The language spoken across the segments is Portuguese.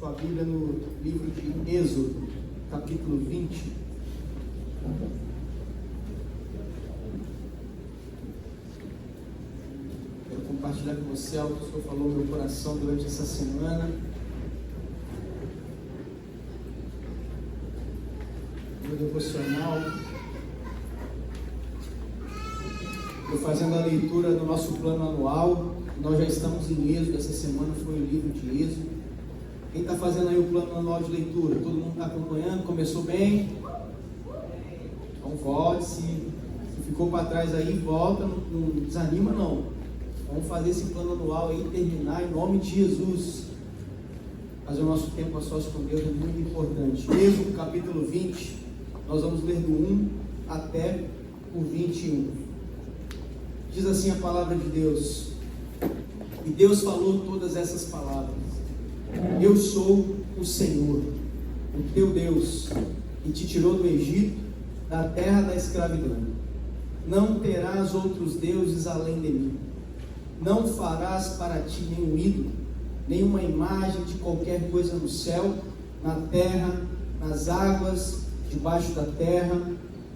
com a Bíblia no livro de Êxodo, capítulo 20. Quero compartilhar com você algo que o Senhor falou no meu coração durante essa semana. No devocional, estou fazendo a leitura do nosso plano anual. Nós já estamos em Êxodo, essa semana foi o livro de Êxodo. Quem está fazendo aí o plano anual de leitura? Todo mundo está acompanhando? Começou bem? Então volte, se ficou para trás aí, volta, não desanima não. Vamos fazer esse plano anual aí, terminar em nome de Jesus. Fazer o nosso tempo a sós com Deus é muito importante. Êxodo capítulo 20, nós vamos ler do 1 até o 21. Diz assim a palavra de Deus: e Deus falou todas essas palavras: eu sou o Senhor, o teu Deus, que te tirou do Egito, da terra da escravidão. Não terás outros deuses além de mim. Não farás para ti nenhum ídolo, nenhuma imagem de qualquer coisa no céu, na terra, nas águas, debaixo da terra.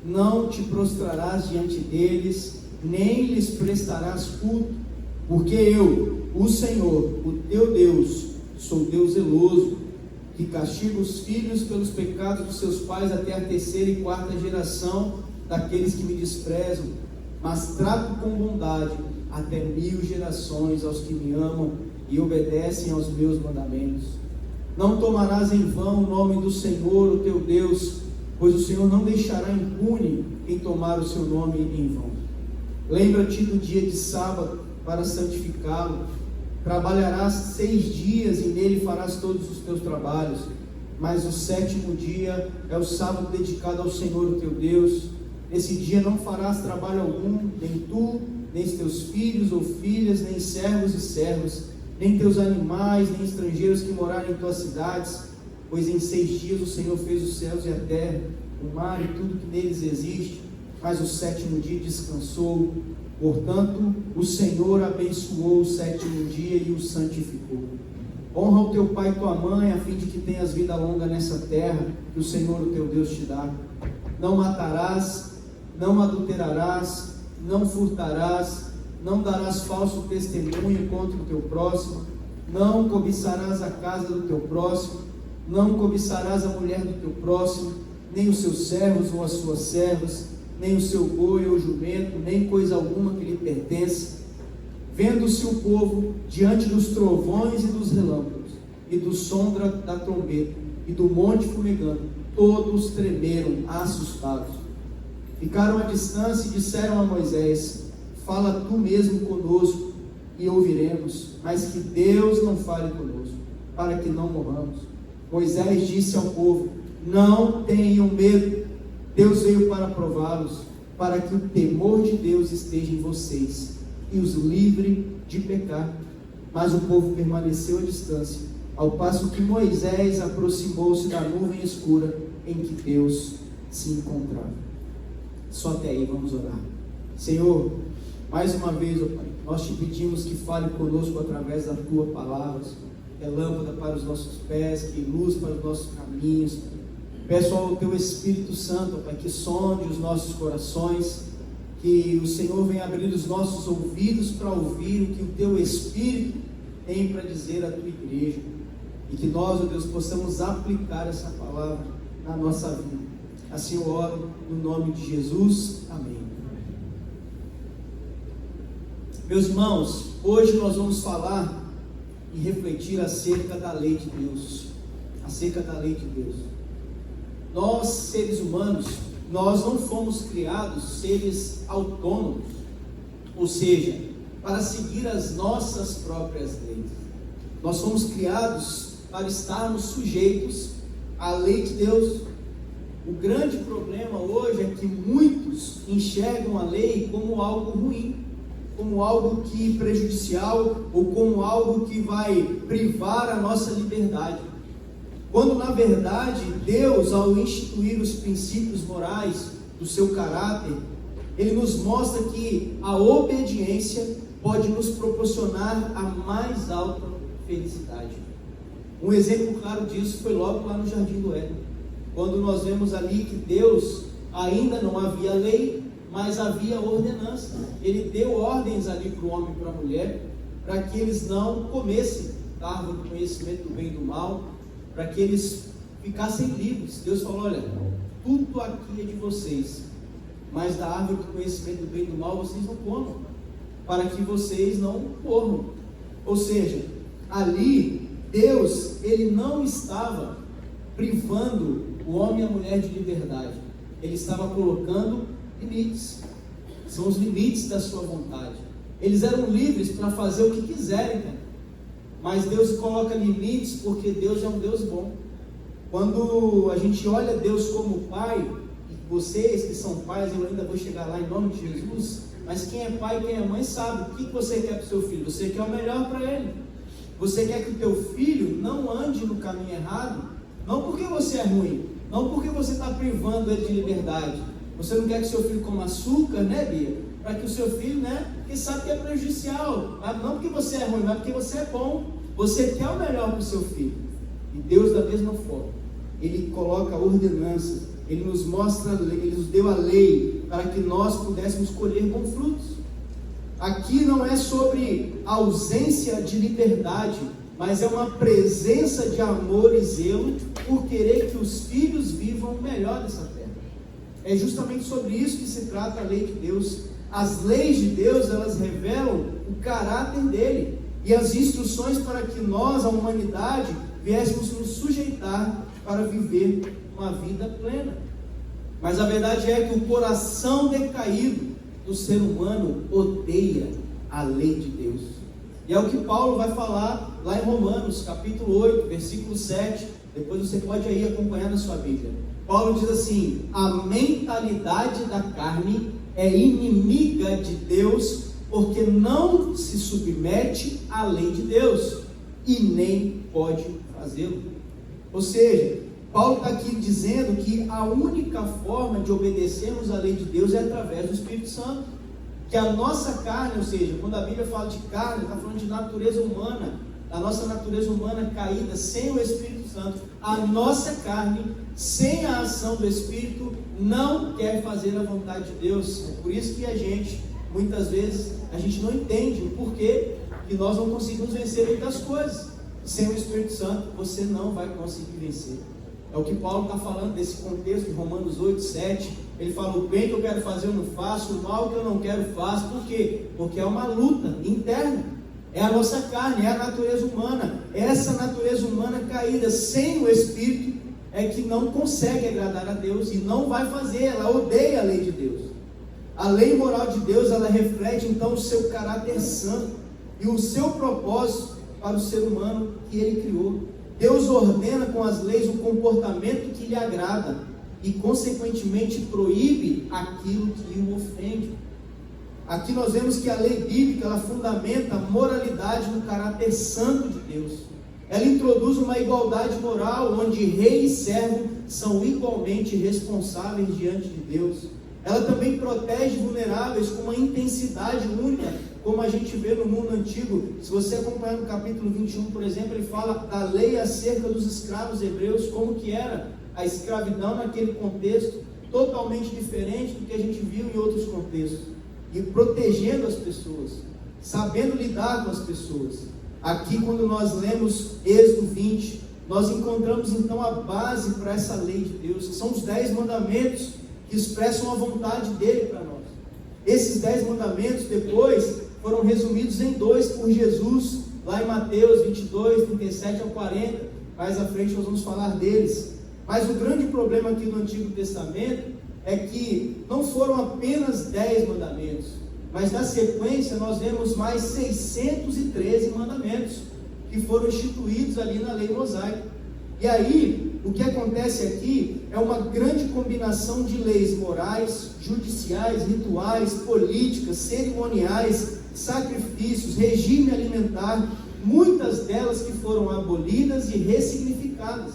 Não te prostrarás diante deles, nem lhes prestarás culto, porque eu, o Senhor, o teu Deus, sou Deus zeloso, que castiga os filhos pelos pecados dos seus pais até a terceira e quarta geração daqueles que me desprezam, mas trato com bondade até 1000 gerações aos que me amam e obedecem aos meus mandamentos. Não tomarás em vão o nome do Senhor, o teu Deus, pois o Senhor não deixará impune quem tomar o seu nome em vão. Lembra-te do dia de sábado para santificá-lo. Trabalharás 6 dias e nele farás todos os teus trabalhos, mas o 7º dia é o sábado dedicado ao Senhor, o teu Deus. Nesse dia não farás trabalho algum, nem tu, nem os teus filhos ou filhas, nem servos e servas, nem teus animais, nem estrangeiros que morarem em tuas cidades, pois em 6 dias o Senhor fez os céus e a terra, o mar e tudo que neles existe, mas o 7º dia descansou. Portanto, o Senhor abençoou o 7º dia e o santificou. Honra o teu pai e tua mãe, a fim de que tenhas vida longa nessa terra que o Senhor, o teu Deus, te dá. Não matarás, não adulterarás, não furtarás, não darás falso testemunho contra o teu próximo, não cobiçarás a casa do teu próximo, não cobiçarás a mulher do teu próximo, nem os seus servos ou as suas servas, nem o seu boi ou jumento, nem coisa alguma que lhe pertence. Vendo-se o povo diante dos trovões e dos relâmpagos, e do som da trombeta, e do monte fumegando, todos tremeram, assustados. Ficaram à distância e disseram a Moisés: fala tu mesmo conosco, e ouviremos, mas que Deus não fale conosco, para que não morramos. Moisés disse ao povo: não tenham medo. Deus veio para prová-los, para que o temor de Deus esteja em vocês e os livre de pecar. Mas o povo permaneceu à distância, ao passo que Moisés aproximou-se da nuvem escura em que Deus se encontrava. Só até aí, vamos orar. Senhor, mais uma vez, ó Pai, nós te pedimos que fale conosco através da tua palavra. É lâmpada para os nossos pés, que luz para os nossos caminhos. Peço ao teu Espírito Santo, Pai, que sonde os nossos corações, que o Senhor venha abrir os nossos ouvidos para ouvir o que o teu Espírito tem para dizer à tua igreja, e que nós, ó Deus, possamos aplicar essa palavra na nossa vida. Assim eu oro no nome de Jesus, amém. Meus irmãos, hoje nós vamos falar e refletir acerca da lei de Deus, acerca da lei de Deus. Nós, seres humanos, nós não fomos criados seres autônomos, ou seja, para seguir as nossas próprias leis. Nós fomos criados para estarmos sujeitos à lei de Deus. O grande problema hoje é que muitos enxergam a lei como algo ruim, como algo que prejudicial, ou como algo que vai privar a nossa liberdade. Quando na verdade Deus, ao instituir os princípios morais do seu caráter, Ele nos mostra que a obediência pode nos proporcionar a mais alta felicidade. Um exemplo claro disso foi logo lá no Jardim do Éden, quando nós vemos ali que Deus, ainda não havia lei, mas havia ordenança. Ele deu ordens ali para o homem e para a mulher, para que eles não comessem da árvore do conhecimento do bem e do mal, para que eles ficassem livres. Deus falou: olha, tudo aqui é de vocês, mas da árvore do conhecimento do bem e do mal vocês não comam, para que vocês não morram. Ou seja, ali Deus, ele não estava privando o homem e a mulher de liberdade, ele estava colocando limites. São os limites da sua vontade. Eles eram livres para fazer o que quiserem, cara. Mas Deus coloca limites porque Deus é um Deus bom. Quando a gente olha Deus como Pai, e vocês que são pais, eu ainda vou chegar lá em nome de Jesus, mas quem é pai, quem é mãe sabe o que você quer para o seu filho. Você quer o melhor para ele. Você quer que o teu filho não ande no caminho errado, não porque você é ruim, não porque você está privando ele de liberdade. Você não quer que seu filho coma açúcar, né, Bia? Para que o seu filho, né, porque sabe que é prejudicial, não porque você é ruim, mas porque você é bom. Você quer o melhor para o seu filho. E Deus, da mesma forma, ele coloca ordenanças, ele nos mostra a lei, ele nos deu a lei para que nós pudéssemos colher bons frutos. Aqui não é sobre ausência de liberdade, mas é uma presença de amor e zelo por querer que os filhos vivam o melhor dessa terra. É justamente sobre isso que se trata a lei de Deus. As leis de Deus, elas revelam o caráter dele e as instruções para que nós, a humanidade, viéssemos nos sujeitar para viver uma vida plena. Mas a verdade é que o coração decaído do ser humano odeia a lei de Deus. E é o que Paulo vai falar lá em Romanos, capítulo 8, versículo 7. Depois você pode aí acompanhar na sua Bíblia. Paulo diz assim: a mentalidade da carne é inimiga de Deus, porque não se submete à lei de Deus e nem pode fazê-lo. Ou seja, Paulo está aqui dizendo que a única forma de obedecermos à lei de Deus é através do Espírito Santo. Que a nossa carne, ou seja, quando a Bíblia fala de carne, está falando de natureza humana, a nossa natureza humana caída sem o Espírito Santo, a nossa carne, sem a ação do Espírito, não quer fazer a vontade de Deus. É por isso que a gente, muitas vezes, a gente não entende o porquê que nós não conseguimos vencer muitas coisas. Sem o Espírito Santo, você não vai conseguir vencer. É o que Paulo está falando desse contexto de Romanos 8, 7. Ele fala: o bem que eu quero fazer eu não faço, o mal que eu não quero faço. Por quê? Porque é uma luta interna. É a nossa carne, é a natureza humana. Essa natureza humana caída sem o Espírito é que não consegue agradar a Deus e não vai fazer. Ela odeia a lei de Deus. A lei moral de Deus, ela reflete então o seu caráter santo e o seu propósito para o ser humano que ele criou. Deus ordena com as leis o comportamento que lhe agrada e, consequentemente, proíbe aquilo que o ofende. Aqui nós vemos que a lei bíblica, ela fundamenta a moralidade no caráter santo de Deus. Ela introduz uma igualdade moral, onde rei e servo são igualmente responsáveis diante de Deus. Ela também protege vulneráveis com uma intensidade única, como a gente vê no mundo antigo. Se você acompanhar no capítulo 21, por exemplo, ele fala da lei acerca dos escravos hebreus, como que era a escravidão naquele contexto, totalmente diferente do que a gente viu em outros contextos. E protegendo as pessoas, sabendo lidar com as pessoas. Aqui, quando nós lemos Êxodo 20, nós encontramos então a base para essa lei de Deus, que são os 10 mandamentos que expressam a vontade dele para nós. Esses 10 mandamentos depois foram resumidos em 2 por Jesus, lá em Mateus 22, 37 ao 40. Mais à frente nós vamos falar deles. Mas o grande problema aqui no Antigo Testamento é que não foram apenas 10 mandamentos, mas na sequência nós vemos mais 613 mandamentos que foram instituídos ali na lei mosaica. E aí, o que acontece aqui é uma grande combinação de leis morais, judiciais, rituais, políticas, cerimoniais, sacrifícios, regime alimentar, muitas delas que foram abolidas e ressignificadas.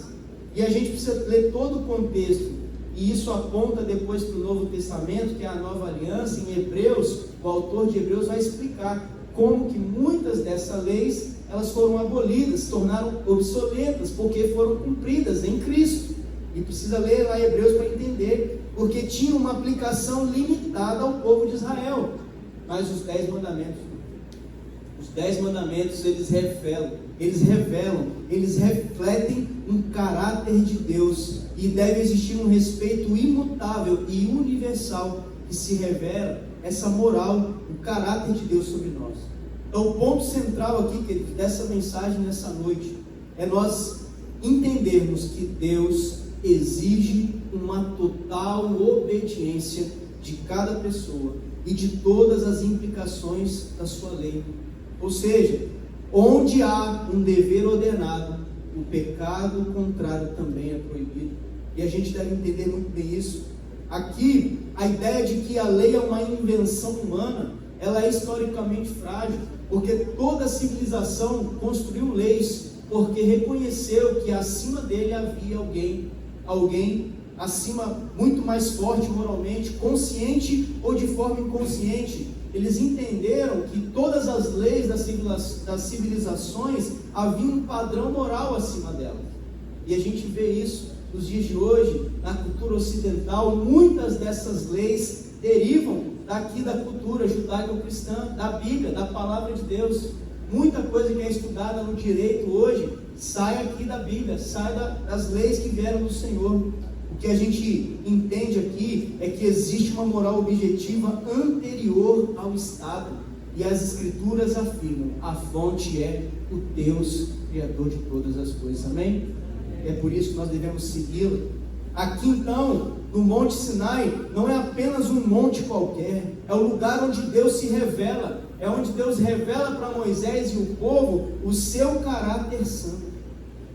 E a gente precisa ler todo o contexto. E isso aponta depois para o Novo Testamento, que é a nova aliança. Em Hebreus, o autor de Hebreus vai explicar como que muitas dessas leis, elas foram abolidas, se tornaram obsoletas, porque foram cumpridas em Cristo. E precisa ler lá Hebreus para entender, porque tinha uma aplicação limitada ao povo de Israel. Mas os 10 mandamentos, eles refletem um caráter de Deus, e deve existir um respeito imutável e universal que se revela essa moral, o caráter de Deus sobre nós. Então o ponto central aqui, querido, dessa mensagem nessa noite, é nós entendermos que Deus exige uma total obediência de cada pessoa e de todas as implicações da sua lei. Ou seja, onde há um dever ordenado, o pecado contrário também é proibido. E a gente deve entender muito bem isso. Aqui, a ideia de que a lei é uma invenção humana, ela é historicamente frágil, porque toda civilização construiu leis, porque reconheceu que acima dele havia alguém acima, muito mais forte moralmente, consciente ou de forma inconsciente. Eles entenderam que todas as leis das civilizações havia um padrão moral acima delas. E a gente vê isso nos dias de hoje, na cultura ocidental. Muitas dessas leis derivam daqui da cultura judaico-cristã, da Bíblia, da palavra de Deus. Muita coisa que é estudada no direito hoje sai aqui da Bíblia, sai das leis que vieram do Senhor. O que a gente entende aqui é que existe uma moral objetiva anterior ao Estado, e as Escrituras afirmam: a fonte é o Deus Criador de todas as coisas. Amém? É por isso que nós devemos segui-lo. Aqui então, no Monte Sinai, não é apenas um monte qualquer, é o lugar onde Deus se revela, é onde Deus revela para Moisés e o povo o seu caráter santo.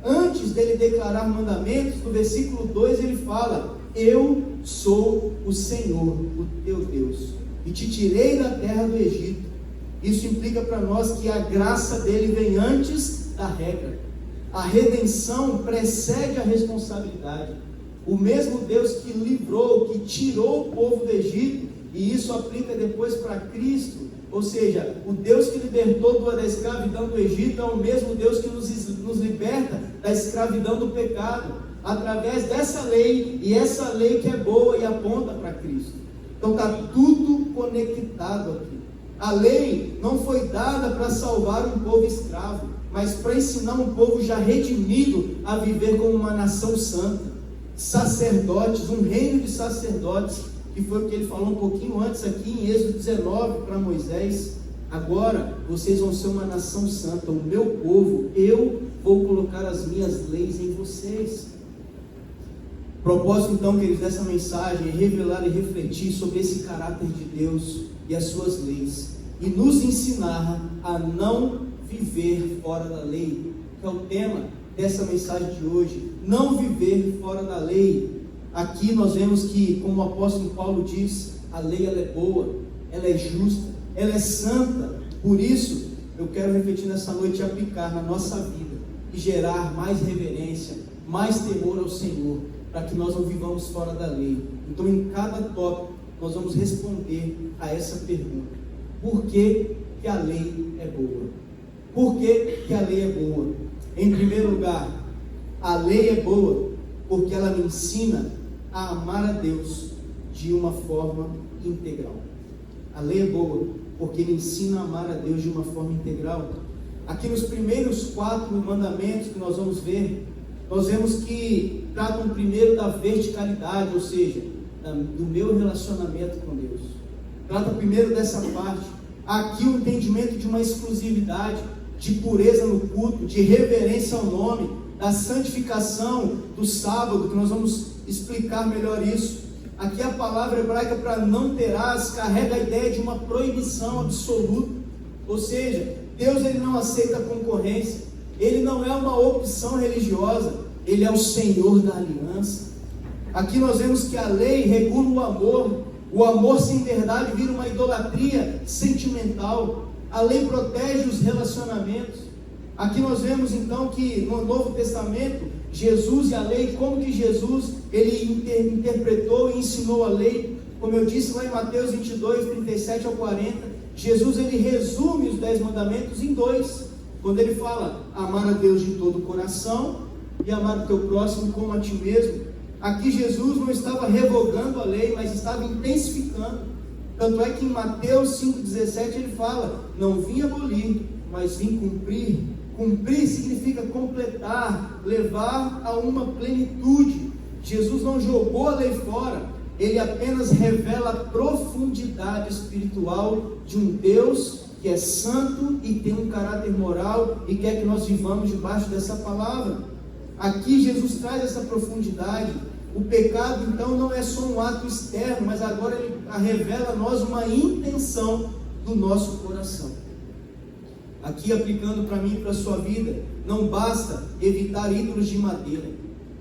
Antes dele declarar mandamentos, no versículo 2 ele fala: eu sou o Senhor, o teu Deus, e te tirei da terra do Egito. Isso implica para nós que a graça dele vem antes da regra. A redenção precede a responsabilidade. O mesmo Deus que livrou, que tirou o povo do Egito, e isso aplica depois para Cristo, ou seja, o Deus que libertou da escravidão do Egito é o mesmo Deus que nos liberta da escravidão do pecado, através dessa lei, e essa lei que é boa e aponta para Cristo. Então está tudo conectado aqui. A lei não foi dada para salvar um povo escravo, mas para ensinar um povo já redimido a viver como uma nação santa, sacerdotes, um reino de sacerdotes, que foi o que ele falou um pouquinho antes aqui em Êxodo 19 para Moisés. Agora vocês vão ser uma nação santa, o meu povo, eu vou colocar as minhas leis em vocês. O propósito então, queridos, dessa mensagem é revelar e refletir sobre esse caráter de Deus e as suas leis, e nos ensinar a não viver fora da lei, que é o tema dessa mensagem de hoje. Não viver fora da lei. Aqui nós vemos que, como o apóstolo Paulo diz, a lei ela é boa, ela é justa, ela é santa. Por isso, eu quero refletir nessa noite e aplicar na nossa vida e gerar mais reverência, mais temor ao Senhor, para que nós não vivamos fora da lei. Então, em cada tópico, nós vamos responder a essa pergunta: por que que a lei é boa? Por que que a lei é boa? Em primeiro lugar, a lei é boa porque ela me ensina a amar a Deus de uma forma integral. A lei é boa porque me ensina a amar a Deus de uma forma integral. Aqui nos primeiros 4 mandamentos que nós vamos ver, nós vemos que tratam primeiro da verticalidade, ou seja, do meu relacionamento com Deus. Trata primeiro dessa parte. Aqui o entendimento de uma exclusividade, de pureza no culto, de reverência ao nome, da santificação do sábado, que nós vamos explicar melhor isso. Aqui a palavra hebraica para não terás carrega a ideia de uma proibição absoluta, ou seja, Deus ele não aceita concorrência, ele não é uma opção religiosa, ele é o Senhor da aliança. Aqui nós vemos que a lei regula o amor sem verdade vira uma idolatria sentimental. A lei protege os relacionamentos. Aqui nós vemos então que no Novo Testamento, Jesus e a lei, como que Jesus ele interpretou e ensinou a lei. Como eu disse lá em Mateus 22, 37 ao 40, Jesus ele resume os 10 mandamentos em 2, quando ele fala: amar a Deus de todo o coração e amar o teu próximo como a ti mesmo. Aqui Jesus não estava revogando a lei, mas estava intensificando. Tanto é que em Mateus 5,17 ele fala: não vim abolir, mas vim cumprir. Cumprir significa completar, levar a uma plenitude. Jesus não jogou a lei fora, ele apenas revela a profundidade espiritual de um Deus que é santo e tem um caráter moral e quer que nós vivamos debaixo dessa palavra. Aqui Jesus traz essa profundidade. O pecado então não é só um ato externo, mas agora ele revela a nós uma intenção do nosso coração. Aqui aplicando para mim e para a sua vida, não basta evitar ídolos de madeira,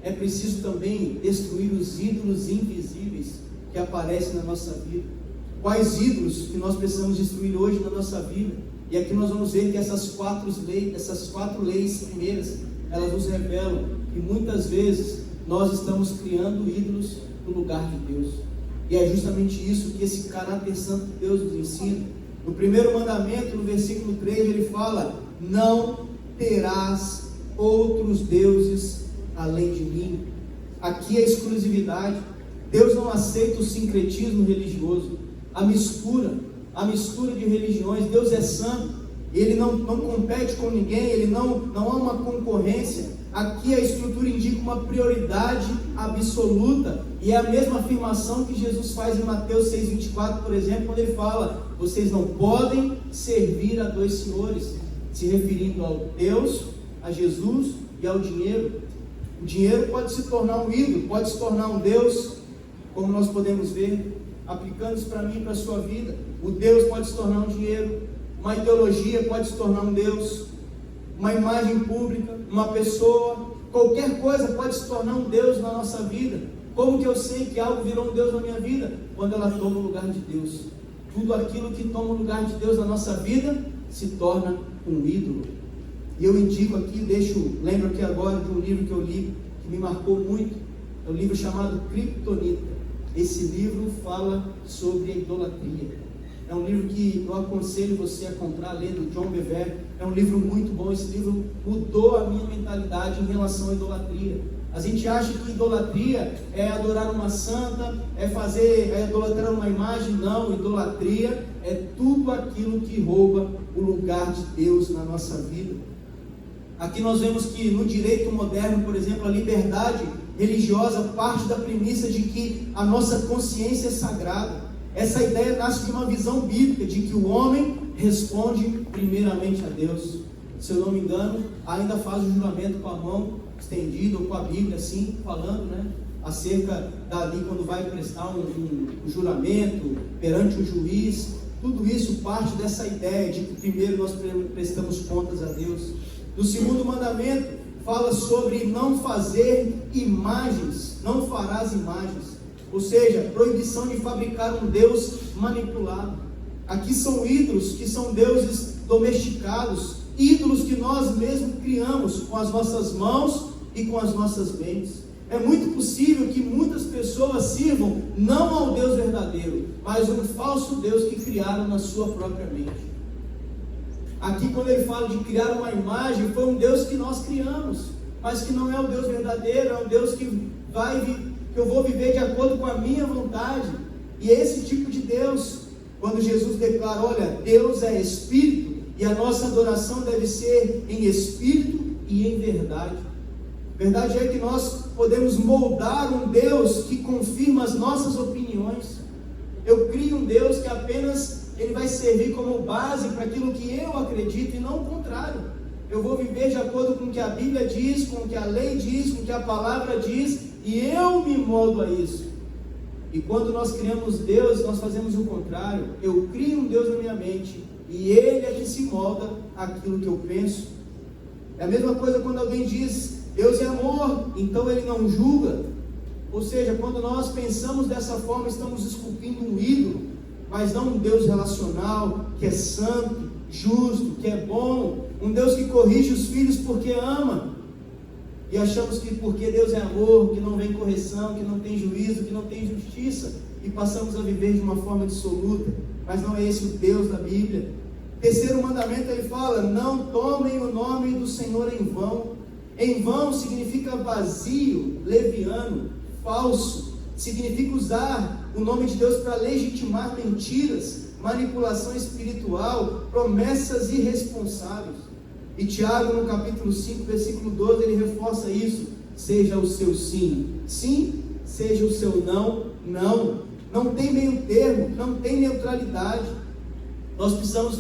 é preciso também destruir os ídolos invisíveis que aparecem na nossa vida. Quais ídolos que nós precisamos destruir hoje na nossa vida? E aqui nós vamos ver que essas quatro leis primeiras, elas nos revelam que muitas vezes nós estamos criando ídolos no lugar de Deus. E é justamente isso que esse caráter santo de Deus nos ensina. No primeiro mandamento, no versículo 3, ele fala: não terás outros deuses além de mim. Aqui é exclusividade. Deus não aceita o sincretismo religioso, a mistura de religiões. Deus é santo, ele não compete com ninguém, ele não há uma concorrência. Aqui a escritura indica uma prioridade absoluta, e é a mesma afirmação que Jesus faz em Mateus 6,24, por exemplo, quando ele fala: vocês não podem servir a 2 senhores, se referindo ao Deus, a Jesus e ao dinheiro. O dinheiro pode se tornar um ídolo, pode se tornar um Deus, como nós podemos ver, aplicando isso para mim e para a sua vida. O Deus pode se tornar um dinheiro, uma ideologia pode se tornar um Deus, uma imagem pública, uma pessoa, qualquer coisa pode se tornar um Deus na nossa vida. Como que eu sei que algo virou um Deus na minha vida? Quando ela toma o lugar de Deus. Tudo aquilo que toma o lugar de Deus na nossa vida se torna um ídolo. E eu indico aqui, lembro aqui agora de um livro que eu li, que me marcou muito. É um livro chamado Kryptonita. Esse livro fala sobre a idolatria. É um livro que eu aconselho você a comprar, ler, do John Bevere. É um livro muito bom. Esse livro mudou a minha mentalidade em relação à idolatria. A gente acha que idolatria é adorar uma santa, é idolatrar uma imagem. Não, idolatria é tudo aquilo que rouba o lugar de Deus na nossa vida. Aqui nós vemos que no direito moderno, por exemplo, a liberdade religiosa parte da premissa de que a nossa consciência é sagrada. Essa ideia nasce de uma visão bíblica, de que o homem responde primeiramente a Deus. Se eu não me engano, ainda faz o juramento com a mão estendida, ou com a Bíblia assim, falando, acerca dali quando vai prestar um juramento perante o juiz. Tudo isso parte dessa ideia de que primeiro nós prestamos contas a Deus. No segundo mandamento, fala sobre não fazer imagens, não farás imagens. Ou seja, proibição de fabricar um Deus manipulado. Aqui são ídolos que são deuses domesticados, ídolos que nós mesmos criamos com as nossas mãos e com as nossas mentes. É muito possível que muitas pessoas sirvam não ao Deus verdadeiro, mas um falso Deus que criaram na sua própria mente. Aqui quando ele fala de criar uma imagem, foi um Deus que nós criamos, mas que não é o Deus verdadeiro, é um Deus que eu vou viver de acordo com a minha vontade. E esse tipo de Deus, quando Jesus declara: olha, Deus é Espírito, e a nossa adoração deve ser em Espírito e em verdade. Verdade é que nós podemos moldar um Deus que confirma as nossas opiniões. Eu crio um Deus que apenas ele vai servir como base para aquilo que eu acredito, e não o contrário. Eu vou viver de acordo com o que a Bíblia diz, com o que a lei diz, com o que a palavra diz, e eu me moldo a isso. E quando nós criamos Deus, nós fazemos o contrário. Eu crio um Deus na minha mente, e Ele é que se molda aquilo que eu penso. É a mesma coisa quando alguém diz: Deus é amor, então Ele não julga. Ou seja, quando nós pensamos dessa forma, estamos esculpindo um ídolo, mas não um Deus relacional, que é santo, justo, que é bom, um Deus que corrige os filhos porque ama. E achamos que porque Deus é amor, que não vem correção, que não tem juízo, que não tem justiça, e passamos a viver de uma forma dissoluta. mas não é esse o Deus da Bíblia. Terceiro mandamento, ele fala: não tomem o nome do Senhor em vão. Em vão significa vazio, leviano, falso. Significa usar o nome de Deus para legitimar mentiras, manipulação espiritual, promessas irresponsáveis. E Tiago, no capítulo 5, versículo 12, ele reforça isso: seja o seu sim, sim, seja o seu não, não. Não tem meio termo, não tem neutralidade. Nós precisamos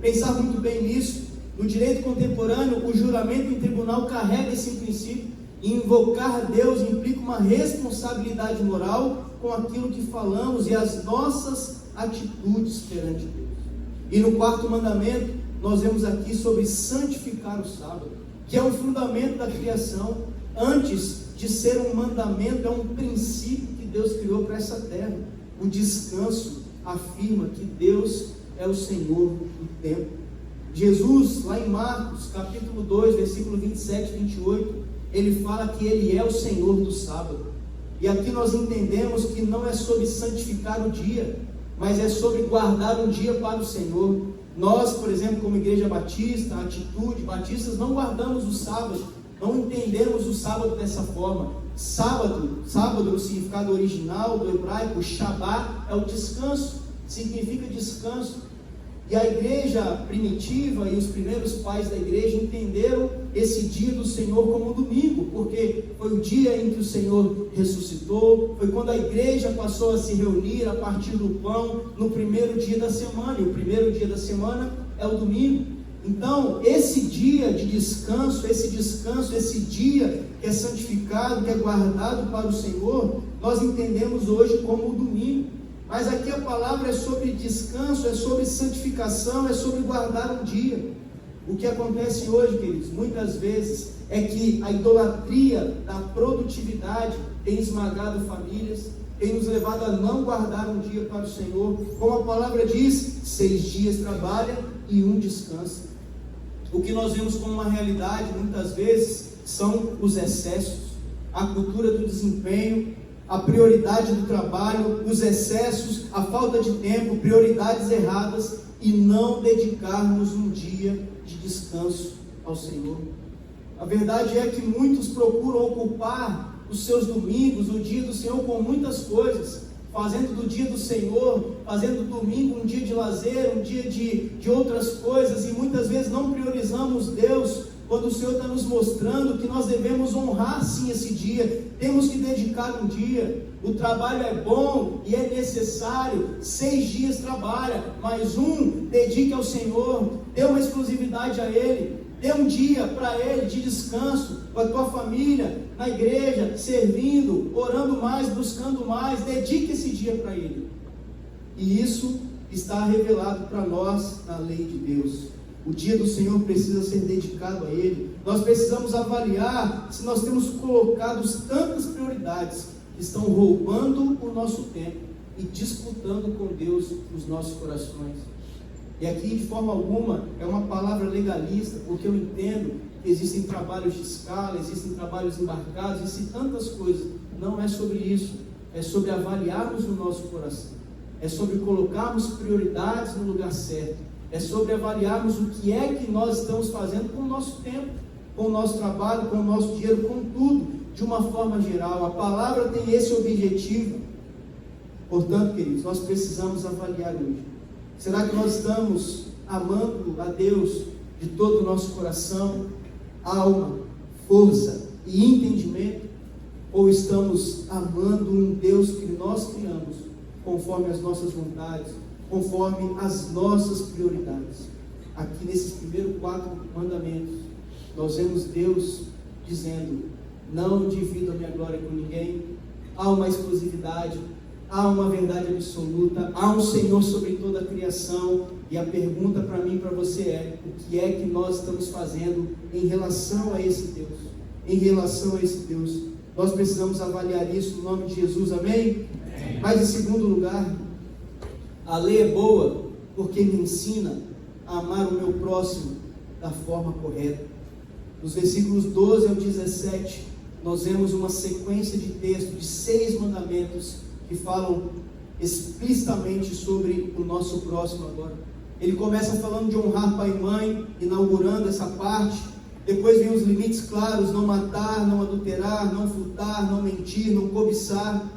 pensar muito bem nisso. No direito contemporâneo, o juramento em tribunal carrega esse princípio. Invocar a Deus implica uma responsabilidade moral com aquilo que falamos e as nossas atitudes perante Deus. E no quarto mandamento, nós vemos aqui sobre santificar o sábado, que é um fundamento da criação. Antes de ser um mandamento, é um princípio que Deus criou para essa terra. O descanso afirma que Deus é o Senhor do tempo. Jesus, lá em Marcos, capítulo 2, versículo 27 e 28, ele fala que Ele é o Senhor do sábado. E aqui nós entendemos que não é sobre santificar o dia, mas é sobre guardar um dia para o Senhor. Nós, por exemplo, como Igreja Batista, Atitude, batistas, não guardamos o sábado, não entendemos o sábado dessa forma. Sábado no significado original do hebraico, Shabbat, é o descanso, significa descanso. E a igreja primitiva e os primeiros pais da igreja entenderam esse dia do Senhor como domingo, porque foi o dia em que o Senhor ressuscitou, foi quando a igreja passou a se reunir a partir do pão no primeiro dia da semana, e o primeiro dia da semana é o domingo. Então, esse dia de descanso, esse dia que é santificado, que é guardado para o Senhor, nós entendemos hoje como o domingo. Mas aqui a palavra é sobre descanso, é sobre santificação, é sobre guardar um dia. O que acontece hoje, queridos, muitas vezes, é que a idolatria da produtividade tem esmagado famílias, tem nos levado a não guardar um dia para o Senhor. Como a palavra diz, 6 dias trabalha e 1 descansa. O que nós vemos como uma realidade, muitas vezes, são os excessos, a cultura do desempenho, a prioridade do trabalho, os excessos, a falta de tempo, prioridades erradas e não dedicarmos um dia de descanso ao Senhor. A verdade é que muitos procuram ocupar os seus domingos, o dia do Senhor, com muitas coisas, fazendo do dia do Senhor, fazendo do domingo um dia de lazer, um dia de outras coisas, e muitas vezes não priorizamos Deus, quando o Senhor está nos mostrando que nós devemos honrar sim esse dia, temos que dedicar um dia. O trabalho é bom e é necessário, 6 dias trabalha, mas 1 dedique ao Senhor, dê uma exclusividade a Ele, dê um dia para Ele de descanso, com a tua família, na igreja, servindo, orando mais, buscando mais, dedique esse dia para Ele. E isso está revelado para nós na lei de Deus. O dia do Senhor precisa ser dedicado a Ele. Nós precisamos avaliar se nós temos colocado tantas prioridades que estão roubando o nosso tempo e disputando com Deus os nossos corações. E aqui, de forma alguma, é uma palavra legalista, porque eu entendo que existem trabalhos de escala, existem trabalhos embarcados, existem tantas coisas. Não é sobre isso, é sobre avaliarmos o nosso coração, é sobre colocarmos prioridades no lugar certo, é sobre avaliarmos o que é que nós estamos fazendo com o nosso tempo, com o nosso trabalho, com o nosso dinheiro, com tudo, de uma forma geral. A palavra tem esse objetivo. Portanto, queridos, nós precisamos avaliar hoje. Será que nós estamos amando a Deus de todo o nosso coração, alma, força e entendimento? Ou estamos amando um Deus que nós criamos conforme as nossas vontades, conforme as nossas prioridades? Aqui nesses primeiros 4 mandamentos, nós vemos Deus dizendo: não divido a minha glória com ninguém, há uma exclusividade, há uma verdade absoluta, há um Senhor sobre toda a criação. E a pergunta para mim e para você é: o que é que nós estamos fazendo em relação a esse Deus? Em relação a esse Deus, nós precisamos avaliar isso no nome de Jesus, amém? Amém. Mas em segundo lugar, a lei é boa porque me ensina a amar o meu próximo da forma correta. Nos versículos 12 ao 17, nós vemos uma sequência de textos de 6 mandamentos que falam explicitamente sobre o nosso próximo agora. Ele começa falando de honrar pai e mãe, inaugurando essa parte. Depois vem os limites claros: não matar, não adulterar, não furtar, não mentir, não cobiçar.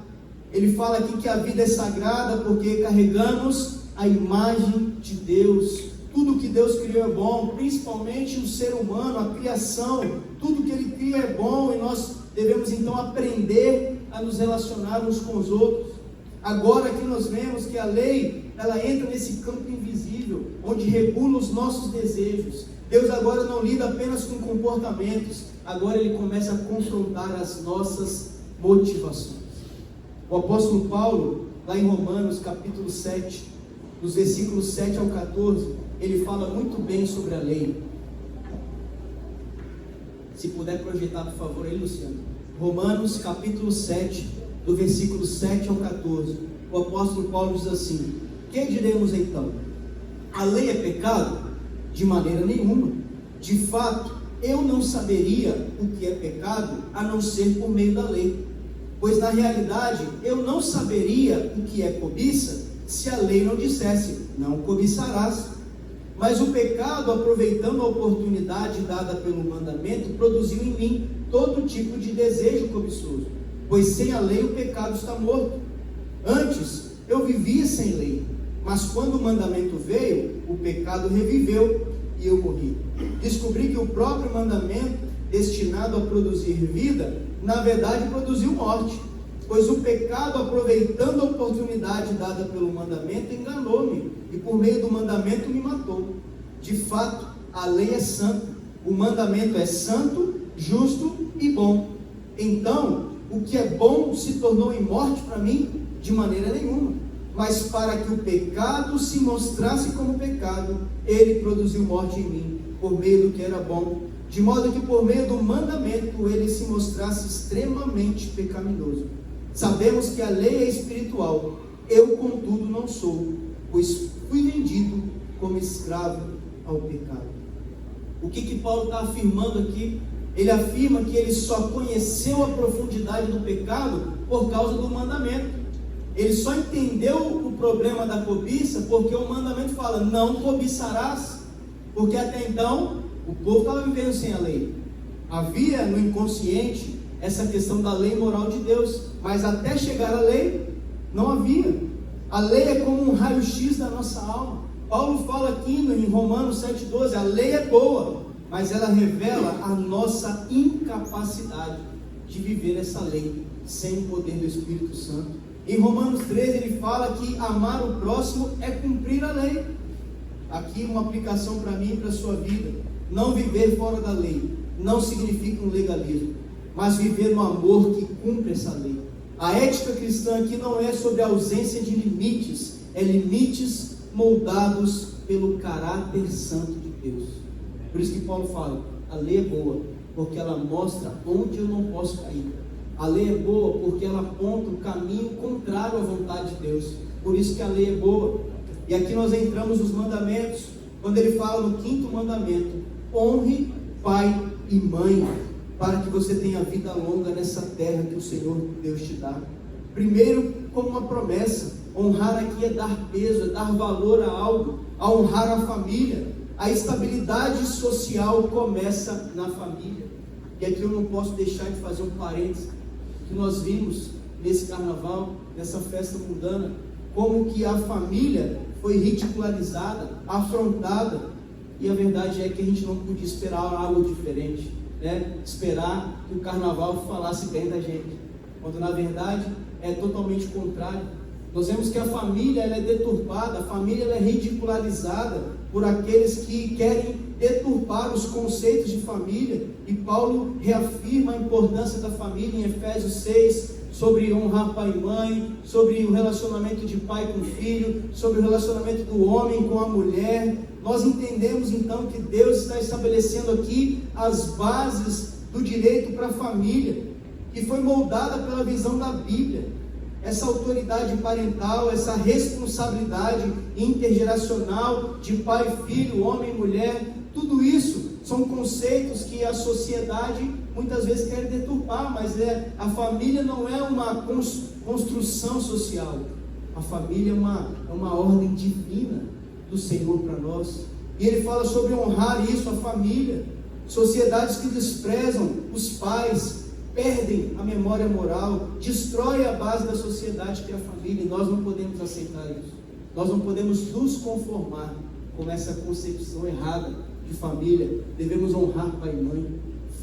Ele fala aqui que a vida é sagrada porque carregamos a imagem de Deus. Tudo que Deus criou é bom, principalmente o ser humano, a criação. Tudo que Ele cria é bom e nós devemos então aprender a nos relacionar uns com os outros. Agora aqui nós vemos que a lei, ela entra nesse campo invisível, onde regula os nossos desejos. Deus agora não lida apenas com comportamentos, agora Ele começa a confrontar as nossas motivações. O apóstolo Paulo, lá em Romanos capítulo 7, nos versículos 7 ao 14, ele fala muito bem sobre a lei. Se puder projetar, por favor, aí, Luciano. Romanos capítulo 7, do versículo 7 ao 14, o apóstolo Paulo diz assim: que diremos então? A lei é pecado? De maneira nenhuma. De fato, eu não saberia o que é pecado, a não ser por meio da lei. Pois na realidade, eu não saberia o que é cobiça, se a lei não dissesse, não cobiçarás. Mas o pecado, aproveitando a oportunidade dada pelo mandamento, produziu em mim todo tipo de desejo cobiçoso. Pois sem a lei o pecado está morto. Antes, eu vivia sem lei, mas quando o mandamento veio, o pecado reviveu e eu morri. Descobri que o próprio mandamento, destinado a produzir vida, na verdade produziu morte. Pois o pecado, aproveitando a oportunidade dada pelo mandamento, enganou-me, e por meio do mandamento me matou. De fato, a lei é santa, o mandamento é santo, justo e bom. Então, o que é bom se tornou em morte para mim? De maneira nenhuma. Mas para que o pecado se mostrasse como pecado, ele produziu morte em mim, por meio do que era bom, de modo que por meio do mandamento ele se mostrasse extremamente pecaminoso. Sabemos que a lei é espiritual, eu contudo não sou, pois fui vendido como escravo ao pecado. O que Paulo está afirmando aqui? Ele afirma que ele só conheceu a profundidade do pecado por causa do mandamento. Ele só entendeu o problema da cobiça porque o mandamento fala, não cobiçarás. Porque até então, o povo estava vivendo sem a lei. Havia no inconsciente essa questão da lei moral de Deus, mas até chegar a lei, não havia. A lei é como um raio-x da nossa alma. Paulo fala aqui em Romanos 7,12, a lei é boa, mas ela revela a nossa incapacidade de viver essa lei, sem o poder do Espírito Santo. Em Romanos 13 ele fala que amar o próximo é cumprir a lei. Aqui uma aplicação para mim e para a sua vida. Não viver fora da lei não significa um legalismo, mas viver no amor que cumpre essa lei. A ética cristã aqui não é sobre a ausência de limites, é limites moldados pelo caráter santo de Deus. Por isso que Paulo fala, a lei é boa, porque ela mostra onde eu não posso cair. A lei é boa porque ela aponta o caminho contrário à vontade de Deus. Por isso que a lei é boa. E aqui nós entramos nos mandamentos, quando ele fala no 5º mandamento, honre pai e mãe, para que você tenha vida longa nessa terra que o Senhor Deus te dá. Primeiro, como uma promessa, honrar aqui é dar peso, é dar valor a algo, a honrar a família. A estabilidade social começa na família. E aqui eu não posso deixar de fazer um parênteses, que nós vimos nesse carnaval, nessa festa mundana, como que a família foi ridicularizada, afrontada, e a verdade é que a gente não podia esperar algo diferente, né? Esperar que o carnaval falasse bem da gente, quando na verdade é totalmente contrário. Nós vemos que a família ela é deturpada, a família ela é ridicularizada por aqueles que querem deturpar os conceitos de família, e Paulo reafirma a importância da família em Efésios 6, sobre honrar pai e mãe, sobre o relacionamento de pai com filho, sobre o relacionamento do homem com a mulher. Nós entendemos então que Deus está estabelecendo aqui as bases do direito para a família, que foi moldada pela visão da Bíblia. Essa autoridade parental, essa responsabilidade intergeracional de pai e filho, homem e mulher, tudo isso são conceitos que a sociedade muitas vezes quer deturpar, mas a família não é uma construção social. A família é uma ordem divina do Senhor para nós. E ele fala sobre honrar isso, a família. Sociedades que desprezam os pais, perdem a memória moral, destrói a base da sociedade que é a família. E nós não podemos aceitar isso. Nós não podemos nos conformar com essa concepção errada de família. Devemos honrar pai e mãe.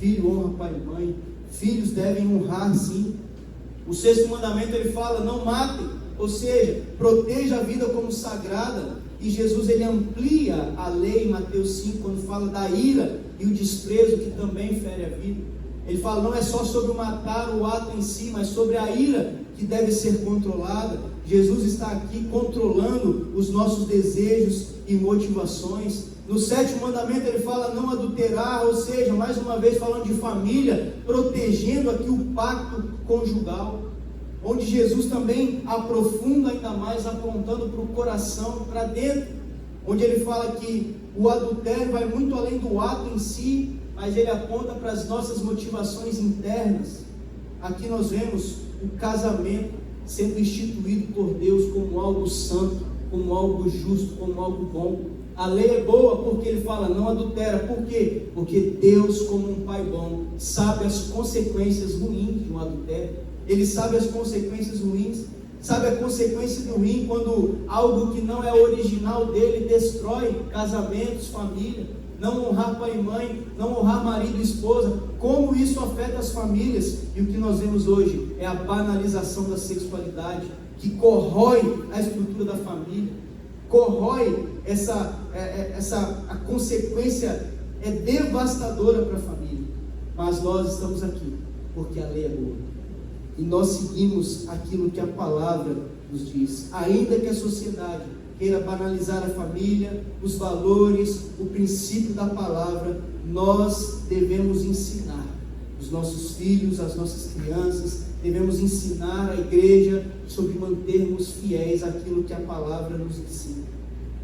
Filho honra pai e mãe. Filhos devem honrar sim. O 6º mandamento ele fala: não matem, ou seja, proteja a vida como sagrada. E Jesus ele amplia a lei em Mateus 5, quando fala da ira e o desprezo que também fere a vida. Ele fala, não é só sobre o matar, o ato em si, mas sobre a ira que deve ser controlada. Jesus está aqui controlando os nossos desejos e motivações. No 7º mandamento ele fala não adulterar, ou seja, mais uma vez falando de família, protegendo aqui o pacto conjugal, onde Jesus também aprofunda ainda mais, apontando para o coração, para dentro, onde ele fala que o adultério vai muito além do ato em si, mas ele aponta para as nossas motivações internas. Aqui nós vemos o casamento sendo instituído por Deus como algo santo, como algo justo, como algo bom. A lei é boa porque ele fala não adultera. Por quê? Porque Deus, como um pai bom, sabe as consequências ruins de um adultério. Ele sabe as consequências ruins, sabe a consequência do ruim quando algo que não é original dele destrói casamentos, família. Não honrar pai e mãe, não honrar marido e esposa, como isso afeta as famílias. E o que nós vemos hoje é a banalização da sexualidade, que corrói a estrutura da família, corrói a consequência é devastadora para a família. Mas nós estamos aqui porque a lei é boa e nós seguimos aquilo que a palavra nos diz. Ainda que a sociedade queira banalizar a família, os valores, o princípio da palavra, nós devemos ensinar os nossos filhos, as nossas crianças, devemos ensinar a igreja sobre mantermos fiéis àquilo que a palavra nos ensina.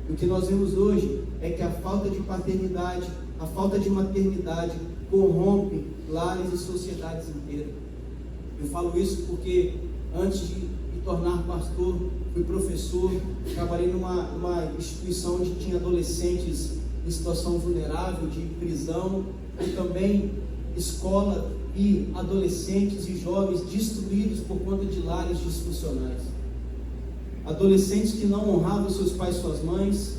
O que nós vemos hoje é que a falta de paternidade, a falta de maternidade corrompe lares e sociedades inteiras. Eu falo isso porque antes de me tornar pastor, fui professor, trabalhei numa instituição onde tinha adolescentes em situação vulnerável, de prisão, e também escola e adolescentes e jovens destruídos por conta de lares disfuncionais. Adolescentes que não honravam seus pais e suas mães,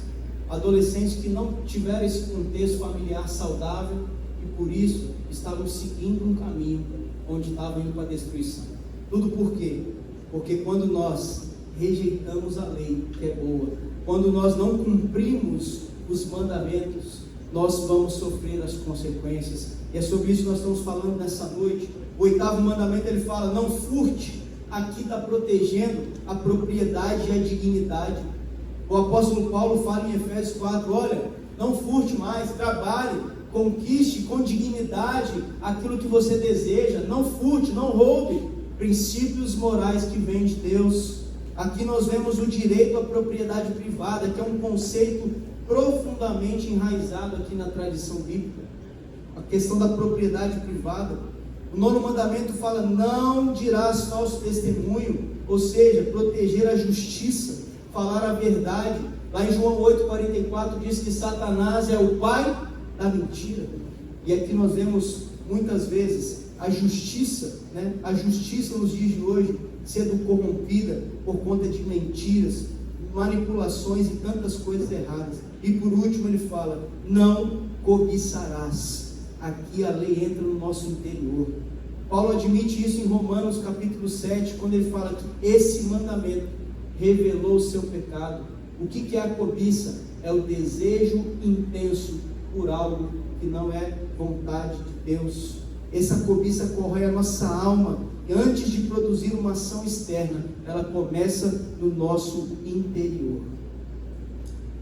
adolescentes que não tiveram esse contexto familiar saudável e por isso estavam seguindo um caminho onde estavam indo para a destruição. Tudo por quê? Porque quando nós rejeitamos a lei que é boa, quando nós não cumprimos os mandamentos, nós vamos sofrer as consequências. E é sobre isso que nós estamos falando nessa noite. O 8º mandamento ele fala, não furte. Aqui está protegendo a propriedade e a dignidade. O apóstolo Paulo fala em Efésios 4, olha, não furte mais, trabalhe, conquiste com dignidade aquilo que você deseja, não furte, não roube. Princípios morais que vêm de Deus. Aqui nós vemos o direito à propriedade privada, que é um conceito profundamente enraizado aqui na tradição bíblica. A questão da propriedade privada. O 9º mandamento fala, não dirás falso testemunho, ou seja, proteger a justiça, falar a verdade. Lá em João 8,44 diz que Satanás é o pai da mentira. E aqui nós vemos muitas vezes a justiça, a justiça nos dias de hoje sendo corrompida por conta de mentiras, manipulações e tantas coisas erradas. E por último ele fala, não cobiçarás. Aqui a lei entra no nosso interior. Paulo admite isso em Romanos capítulo 7, quando ele fala que esse mandamento revelou o seu pecado. O que é a cobiça? É o desejo intenso por algo que não é vontade de Deus. Essa cobiça corrói a nossa alma, e antes de produzir uma ação externa, ela começa no nosso interior.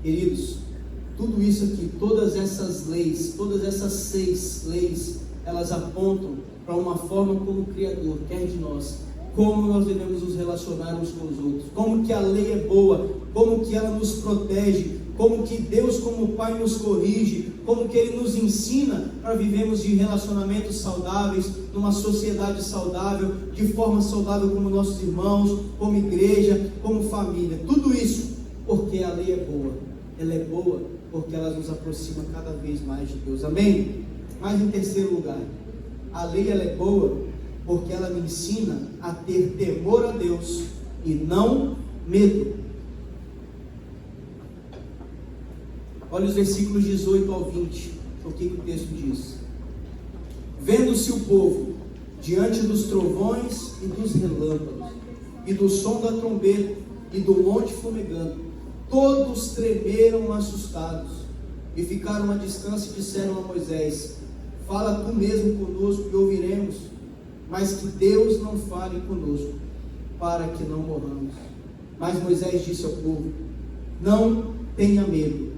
Queridos, tudo isso aqui, todas essas leis, todas essas 6 leis, elas apontam para uma forma como o Criador quer de nós, como nós devemos nos relacionar uns com os outros, como que a lei é boa, como que ela nos protege, como que Deus como Pai nos corrige, como que Ele nos ensina para vivermos de relacionamentos saudáveis, numa sociedade saudável, de forma saudável como nossos irmãos, como igreja, como família. Tudo isso porque a lei é boa. Ela é boa porque ela nos aproxima cada vez mais de Deus. Amém? Mas em terceiro lugar, a lei ela é boa porque ela me ensina a ter temor a Deus e não medo. Olha os versículos 18 ao 20, o que o texto diz. Vendo-se o povo diante dos trovões e dos relâmpagos, e do som da trombeta e do monte fumegando, todos tremeram assustados, e ficaram à distância e disseram a Moisés: fala tu mesmo conosco e ouviremos, mas que Deus não fale conosco, para que não morramos. Mas Moisés disse ao povo: não tenha medo,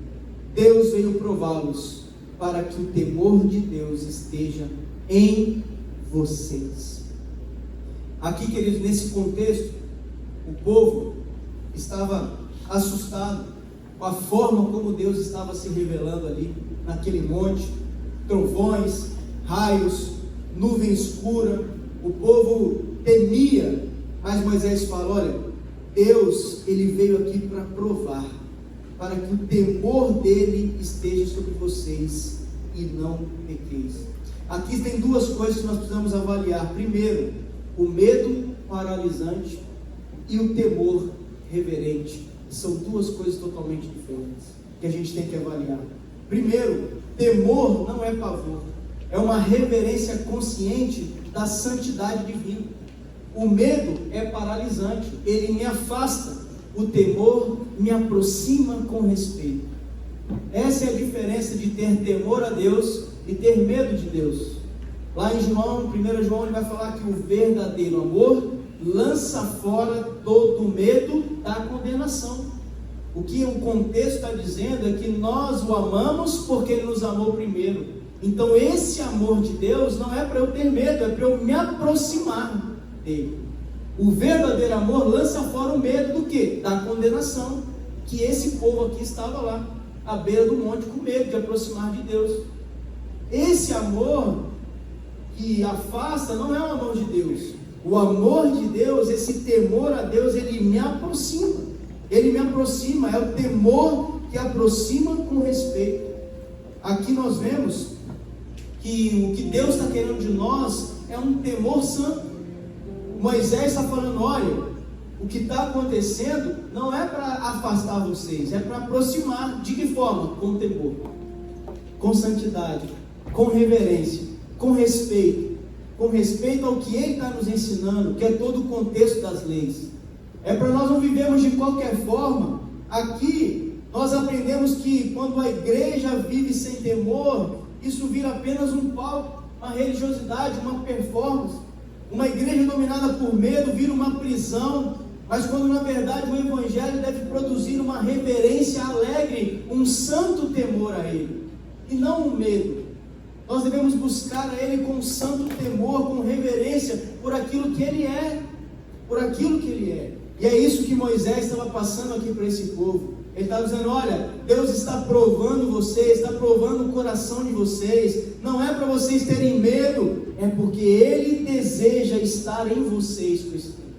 Deus veio prová-los, para que o temor de Deus esteja em vocês. Aqui, queridos, nesse contexto, o povo estava assustado com a forma como Deus estava se revelando ali, naquele monte, trovões, raios, nuvem escura. O povo temia, mas Moisés fala: olha, Deus, Ele veio aqui para provar, para que o temor dele esteja sobre vocês e não pequeis. Aqui tem duas coisas que nós precisamos avaliar. Primeiro, o medo paralisante e o temor reverente. São duas coisas totalmente diferentes que a gente tem que avaliar. Primeiro, temor não é pavor, é uma reverência consciente da santidade divina. O medo é paralisante, ele me afasta. O temor me aproxima com respeito. Essa é a diferença de ter temor a Deus e ter medo de Deus. Lá em João, 1 João, ele vai falar que o verdadeiro amor lança fora todo medo da condenação. O que o contexto está dizendo é que nós o amamos porque Ele nos amou primeiro. Então esse amor de Deus não é para eu ter medo, é para eu me aproximar dele. O verdadeiro amor lança fora o medo do quê? Da condenação. Que esse povo aqui estava lá, à beira do monte, com medo de aproximar de Deus. Esse amor que afasta não é o amor de Deus. O amor de Deus, esse temor a Deus, ele me aproxima. Ele me aproxima, é o temor que aproxima com respeito. Aqui nós vemos que o que Deus está querendo de nós é um temor santo. Moisés está falando: olha, o que está acontecendo não é para afastar vocês, é para aproximar. De que forma? Com temor, com santidade, com reverência, com respeito ao que Ele está nos ensinando, que é todo o contexto das leis. É para nós não vivermos de qualquer forma. Aqui nós aprendemos que quando a igreja vive sem temor, isso vira apenas um palco, uma religiosidade, uma performance. Uma igreja dominada por medo vira uma prisão, mas quando na verdade o Evangelho deve produzir uma reverência alegre, um santo temor a Ele, e não um medo. Nós devemos buscar a Ele com santo temor, com reverência, por aquilo que Ele é, E é isso que Moisés estava passando aqui para esse povo. Ele estava dizendo: olha, Deus está provando vocês, está provando o coração de vocês. Não é para vocês terem medo, é porque Ele deseja estar em vocês com esse temor.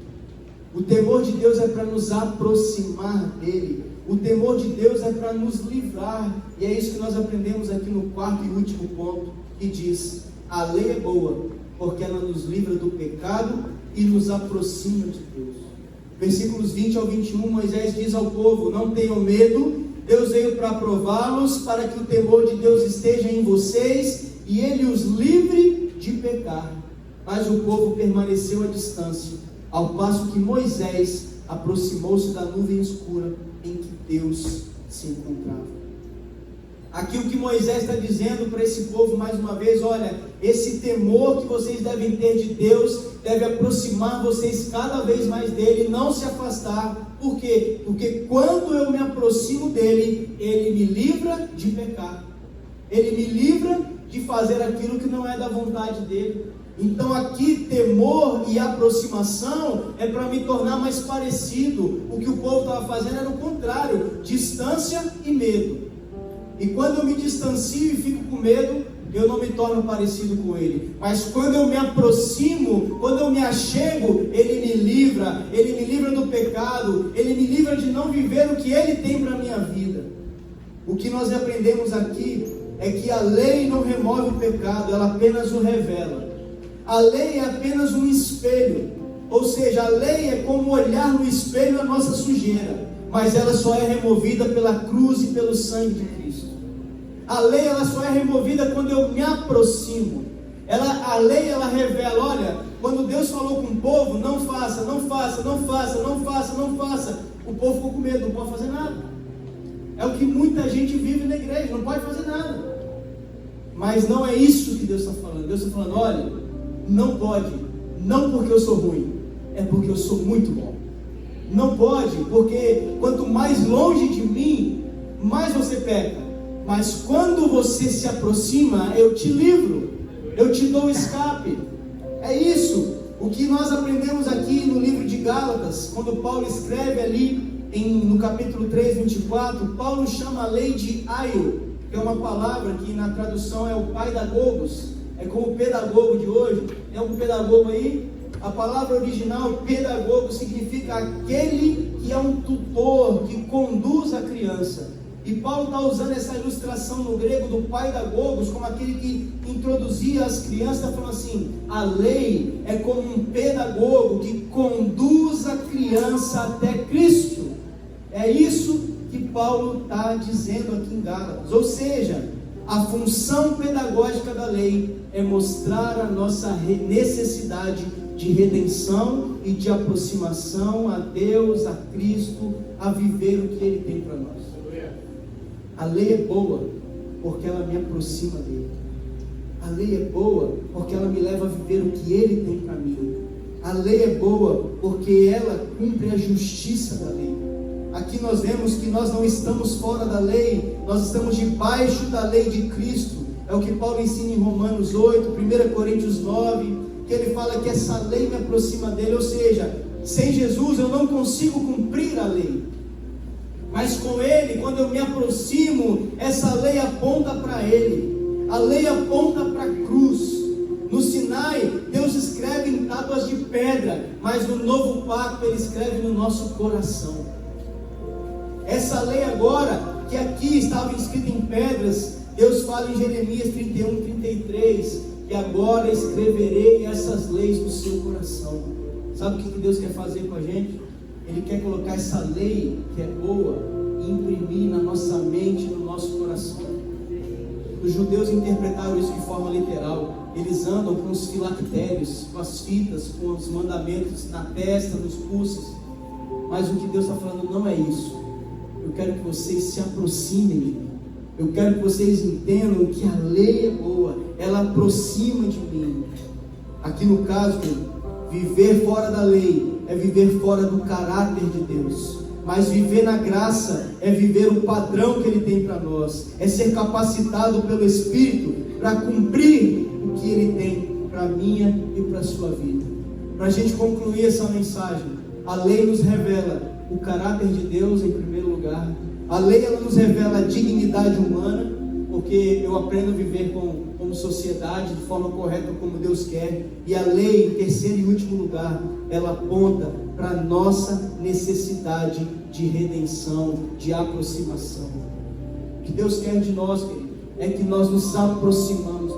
O temor de Deus é para nos aproximar dEle. O temor de Deus é para nos livrar. E é isso que nós aprendemos aqui no quarto e último ponto, que diz: a lei é boa, porque ela nos livra do pecado e nos aproxima de Deus. Versículos 20 ao 21, Moisés diz ao povo: não tenham medo, Deus veio para prová-los, para que o temor de Deus esteja em vocês e Ele os livre de pecar. Mas o povo permaneceu à distância, ao passo que Moisés aproximou-se da nuvem escura em que Deus se encontrava. Aqui o que Moisés está dizendo para esse povo mais uma vez: olha, esse temor que vocês devem ter de Deus deve aproximar vocês cada vez mais dele, não se afastar. Por quê? Porque quando eu me aproximo dele, ele me livra de pecar, ele me livra de fazer aquilo que não é da vontade dele. Então aqui temor e aproximação é para me tornar mais parecido. O que o povo estava fazendo era o contrário, distância e medo. E quando eu me distancio e fico com medo, eu não me torno parecido com ele. Mas quando eu me aproximo, quando eu me achego, ele me livra do pecado, ele me livra de não viver o que ele tem para a minha vida. O que nós aprendemos aqui é que a lei não remove o pecado, ela apenas o revela. A lei é apenas um espelho, ou seja, a lei é como olhar no espelho a nossa sujeira, mas ela só é removida pela cruz e pelo sangue de Cristo. A lei ela só é removida quando eu me aproximo. A lei ela revela, olha, quando Deus falou com o povo, não faça, não faça, não faça, não faça, não faça, o povo ficou com medo, não pode fazer nada. É o que muita gente vive na igreja, não pode fazer nada. Mas não é isso que Deus está falando. Deus está falando, olha, não pode, não porque eu sou ruim, é porque eu sou muito bom. Não pode, porque quanto mais longe de mim, mais você peca. Mas quando você se aproxima, eu te livro, eu te dou escape. É isso o que nós aprendemos aqui no livro de Gálatas, quando Paulo escreve ali no capítulo 3, 24, Paulo chama a lei de aio, que é uma palavra que na tradução é o paidagogos, é como o pedagogo de hoje. Tem algum pedagogo aí? A palavra original, pedagogo, significa aquele que é um tutor, que conduz a criança. E Paulo está usando essa ilustração no grego do paidagogos, como aquele que introduzia as crianças, está falando assim, a lei é como um pedagogo que conduz a criança até Cristo. É isso que Paulo está dizendo aqui em Gálatas. Ou seja, a função pedagógica da lei é mostrar a nossa necessidade de redenção e de aproximação a Deus, a Cristo, a viver o que Ele tem para nós. A lei é boa porque ela me aproxima dele. A lei é boa porque ela me leva a viver o que Ele tem para mim. A lei é boa porque ela cumpre a justiça da lei. Aqui nós vemos que nós não estamos fora da lei, nós estamos debaixo da lei de Cristo. É o que Paulo ensina em Romanos 8, 1 Coríntios 9, que ele fala que essa lei me aproxima dele, ou seja, sem Jesus eu não consigo cumprir a lei. Mas com Ele, quando eu me aproximo, essa lei aponta para Ele. A lei aponta para a cruz. No Sinai, Deus escreve em tábuas de pedra, mas no novo pacto Ele escreve no nosso coração. Essa lei agora, que aqui estava escrita em pedras, Deus fala em Jeremias 31, 33, que agora escreverei essas leis no seu coração. Sabe o que Deus quer fazer com a gente? Ele quer colocar essa lei que é boa e imprimir na nossa mente, no nosso coração. Os judeus interpretaram isso de forma literal. Eles andam com os filactérios, com as fitas, com os mandamentos na testa, nos pulsos. Mas o que Deus está falando não é isso. Eu quero que vocês se aproximem de mim. Eu quero que vocês entendam que a lei é boa. Ela aproxima de mim. Aqui no caso, viver fora da lei é viver fora do caráter de Deus, mas viver na graça é viver o padrão que Ele tem para nós, é ser capacitado pelo Espírito para cumprir o que Ele tem para a minha e para a sua vida. Para a gente concluir essa mensagem, a lei nos revela o caráter de Deus em primeiro lugar. A lei ela nos revela a dignidade humana, porque eu aprendo a viver como sociedade, de forma correta, como Deus quer. E a lei, em terceiro e último lugar, ela aponta para a nossa necessidade de redenção, de aproximação. O que Deus quer de nós, querido, é que nós nos aproximamos.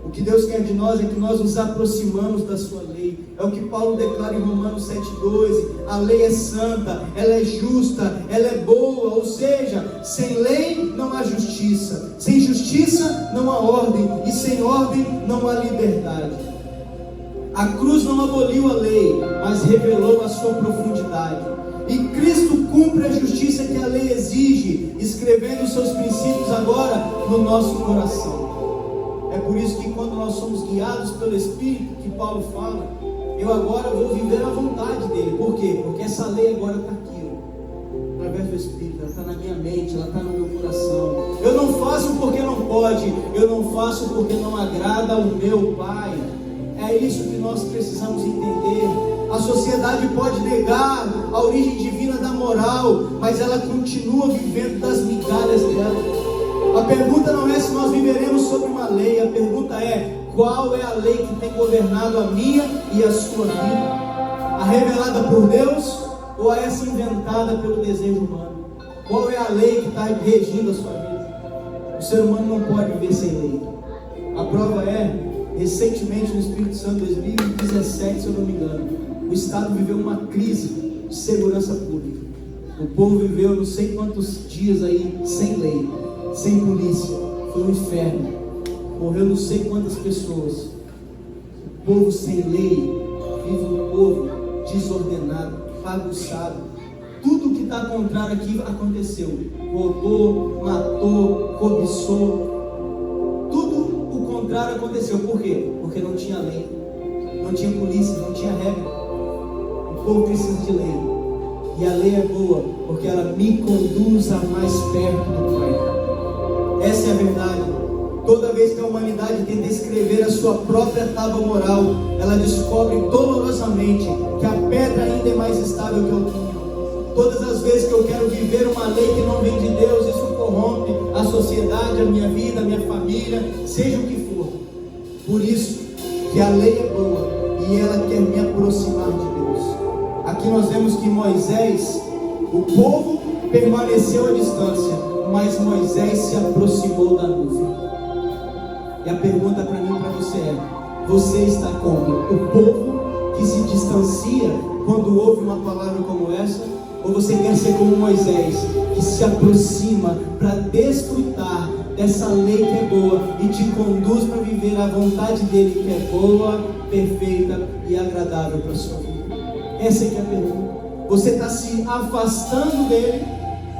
O que Deus quer de nós é que nós nos aproximamos da sua lei. É o que Paulo declara em Romanos 7,12. A lei é santa, ela é justa, ela é boa. Ou seja, sem lei não há justiça, sem justiça não há ordem, e sem ordem não há liberdade. A cruz não aboliu a lei, mas revelou a sua profundidade. E Cristo cumpre a justiça que a lei exige, escrevendo os seus princípios agora no nosso coração. É por isso que quando nós somos guiados pelo Espírito, que Paulo fala, eu agora vou viver a vontade dele. Por quê? Porque essa lei agora está aqui, ó, através do Espírito, ela está na minha mente, ela está no meu coração. Eu não faço porque não pode, eu não faço porque não agrada ao meu Pai. É É isso que nós precisamos entender. A sociedade pode negar a origem divina da moral, mas ela continua vivendo das migalhas dela. A pergunta não é se nós viveremos sobre uma lei, a pergunta é: qual é a lei que tem governado a minha e a sua vida? A revelada por Deus ou a essa inventada pelo desejo humano? Qual é a lei que está regindo a sua vida? O ser humano não pode viver sem lei. A prova é, recentemente no Espírito Santo, 2017, se eu não me engano, o Estado viveu uma crise de segurança pública. O povo viveu não sei quantos dias aí sem lei, sem polícia. Foi um inferno. Morreu não sei quantas pessoas. O povo sem lei vive um povo desordenado, bagunçado. Tudo que está contrário aqui aconteceu. Roubou, matou, cobiçou. Tudo o contrário aconteceu. Por quê? Porque não tinha lei, não tinha polícia, não tinha regra. O povo precisa de lei. E a lei é boa, porque ela me conduz a mais perto do Pai. Essa é a verdade. Toda vez que a humanidade tenta escrever a sua própria tábua moral, ela descobre dolorosamente que a pedra ainda é mais estável que o pinho. Todas as vezes que eu quero viver uma lei que não vem de Deus, isso corrompe a sociedade, a minha vida, a minha família, seja o que for. Por isso que a lei é boa e ela quer me aproximar de Deus. Aqui nós vemos que Moisés, o povo permaneceu à distância, mas Moisés se aproximou da nuvem. E a pergunta para mim e para você é: você está como o povo que se distancia quando ouve uma palavra como essa? Ou você quer ser como Moisés, que se aproxima para desfrutar dessa lei que é boa e te conduz para viver a vontade dele, que é boa, perfeita e agradável para a sua vida? Essa é que é a pergunta. Você está se afastando dele,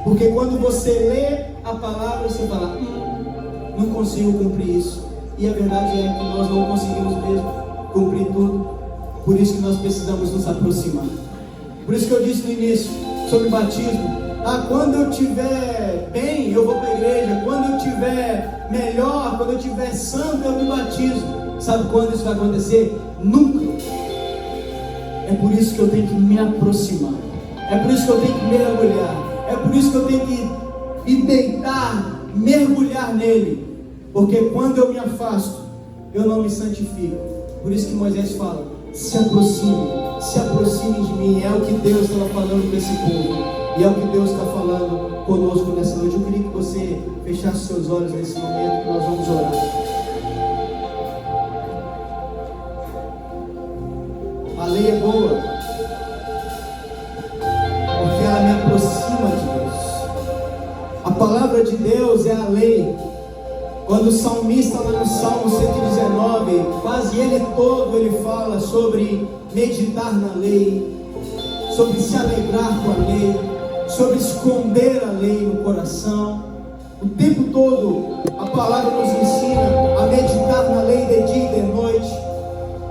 porque quando você lê a palavra, você fala: não consigo cumprir isso. E a verdade é que nós não conseguimos mesmo cumprir tudo. Por isso que nós precisamos nos aproximar. Por isso que eu disse no início sobre batismo: quando eu estiver bem, eu vou para a igreja. Quando eu estiver melhor, quando eu estiver santo, eu me batizo. Sabe quando isso vai acontecer? Nunca. É por isso que eu tenho que me aproximar. É por isso que eu tenho que mergulhar. É por isso que eu tenho que me deitar, mergulhar nele. Porque quando eu me afasto, eu não me santifico. Por isso que Moisés fala: se aproximem de mim. É o que Deus estava falando com esse povo, e é o que Deus está falando conosco nessa noite. Eu queria que você fechasse seus olhos nesse momento, que nós vamos orar. A lei é boa porque ela me aproxima de Deus. A palavra de Deus é a lei. Quando o salmista lá no Salmo 119, quase ele todo, ele fala sobre meditar na lei, sobre se alegrar com a lei, sobre esconder a lei no coração. O tempo todo a palavra nos ensina a meditar na lei de dia e de noite,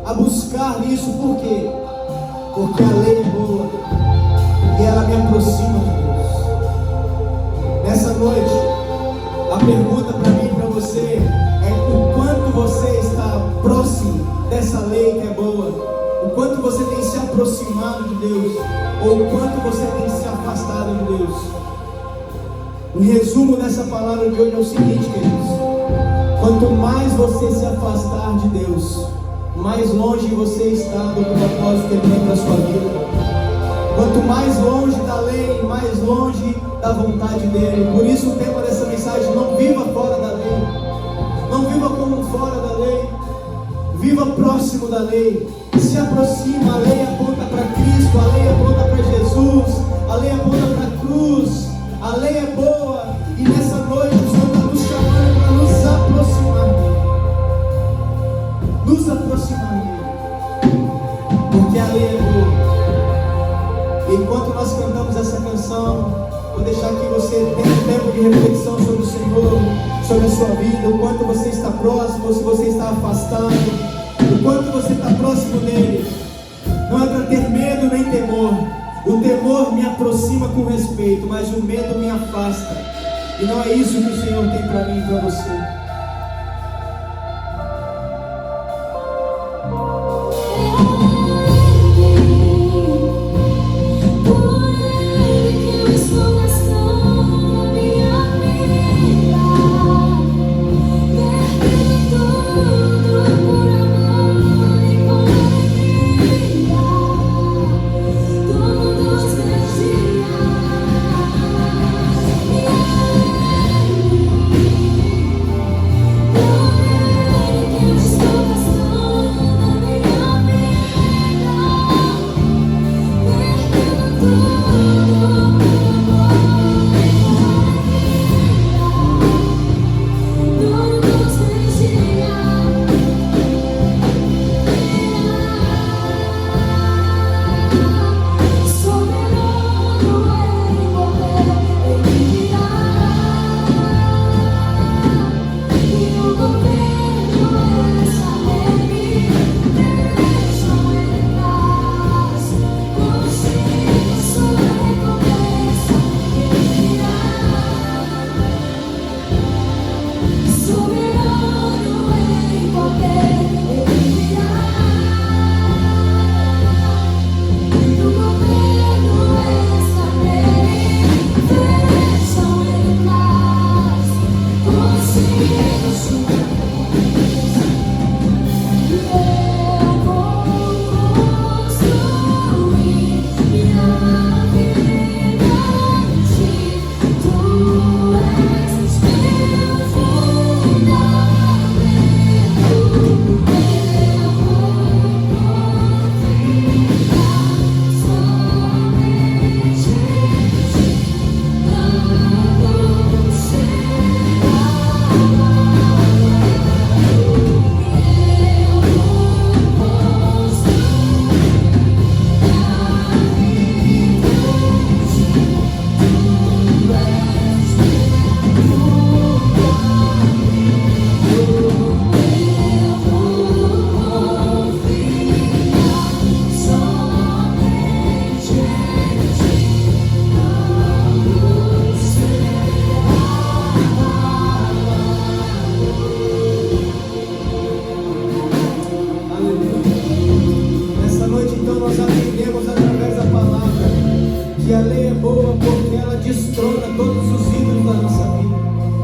a buscar isso. Por quê? Porque a lei é boa e ela me aproxima de Deus. Nessa noite, a pergunta para mim e para você é: o quanto você está próximo dessa lei que é boa? O quanto você tem se aproximado de Deus? Ou o quanto você tem se afastado de Deus? O resumo dessa palavra de hoje é o seguinte, queridos: quanto mais você se afastar de Deus, mais longe você está do propósito que Ele tem para a sua vida. Quanto mais longe da lei, mais longe da vontade dele. Por isso o tema dessa mensagem: não viva fora da lei, não viva como fora da lei, viva próximo da lei. Se aproxima. A lei aponta para Cristo, a lei aponta para Jesus, a lei aponta para a cruz. A lei é boa e nessa noite o Senhor está nos chamando para nos aproximar dele, nos aproximar dele, porque a lei é boa. Enquanto nós cantamos essa canção, vou deixar que você tenha um tempo de reflexão sobre o Senhor, sobre a sua vida, o quanto você está próximo, ou se você está afastado, o quanto você está próximo dele. Não é para ter medo nem temor. O temor me aproxima com respeito, mas o medo me afasta. E não é isso que o Senhor tem para mim e para você. destrona todos os ídolos da nossa vida.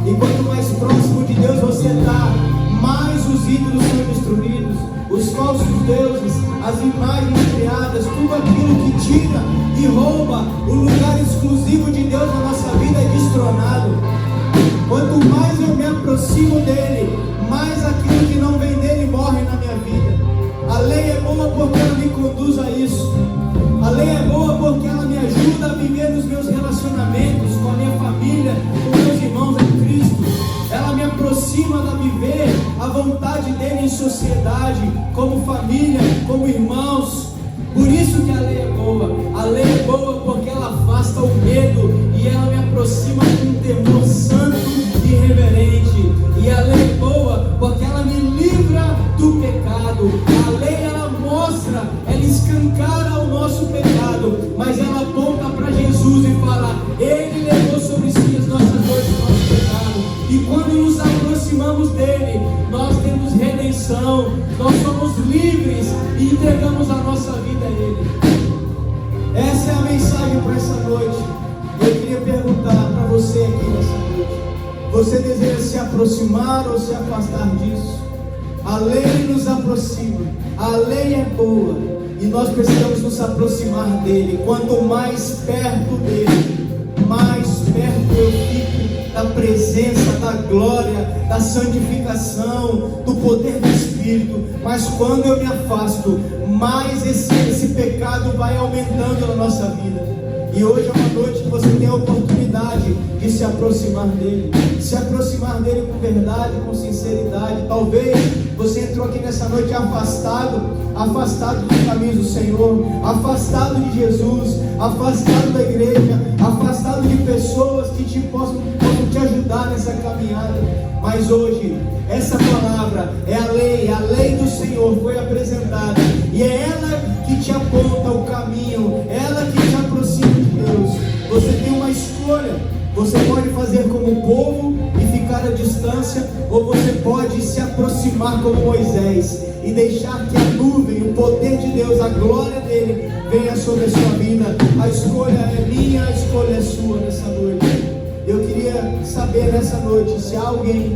E quanto mais próximo de Deus você está, mais os ídolos são destruídos, os falsos deuses, as imagens criadas, tudo aquilo que tira e rouba o lugar exclusivo de Deus na nossa vida é destronado. Quanto mais eu me aproximo dele, mais aquilo que não vem dele morre na minha vida. A lei é boa porque ela me conduz a isso. A lei é boa porque ela me ajuda a viver nos meus relacionamentos com a minha família, com meus irmãos em Cristo. Ela me aproxima da viver a vontade dele em sociedade, como família, como irmãos. Por isso que a lei é boa. A lei é boa porque ela afasta o medo e ela me aproxima com um temor santo e reverente. E a lei é boa porque ela me livra do pecado. A lei ela mostra, ela escancara o nosso pecado, mas ela aponta para Jesus e fala: Ele levou sobre si as nossas dores e o nosso pecado. E quando nos aproximamos dele, nós temos redenção, nós somos livres e entregamos a nossa vida a ele. Essa é a mensagem para essa noite. Eu queria perguntar para você aqui nessa noite: você deseja se aproximar ou se afastar disso? A lei nos aproxima, a lei é boa e nós precisamos nos aproximar dele. Quanto mais perto dele, mais perto eu fico da presença, da glória, da santificação, do poder do Espírito. Mas quando eu me afasto, mais esse pecado vai aumentando na nossa vida. E hoje é uma noite que você tem a oportunidade de se aproximar dele, com verdade, com sinceridade. Talvez você entrou aqui nessa noite afastado dos caminhos do Senhor, afastado de Jesus, afastado da igreja, afastado de pessoas que possam te ajudar nessa caminhada. Mas hoje, essa palavra é a lei do Senhor foi apresentada, e é ela que te aponta o caminho, ela que te aproxima de Deus. Você tem uma escolha. Você pode fazer como o povo e ficar à distância, ou você pode se aproximar como Moisés e deixar que a nuvem, o poder de Deus, a glória dele venha sobre a sua vida. A escolha é minha, a escolha é sua nessa noite. Eu queria saber nessa noite se há alguém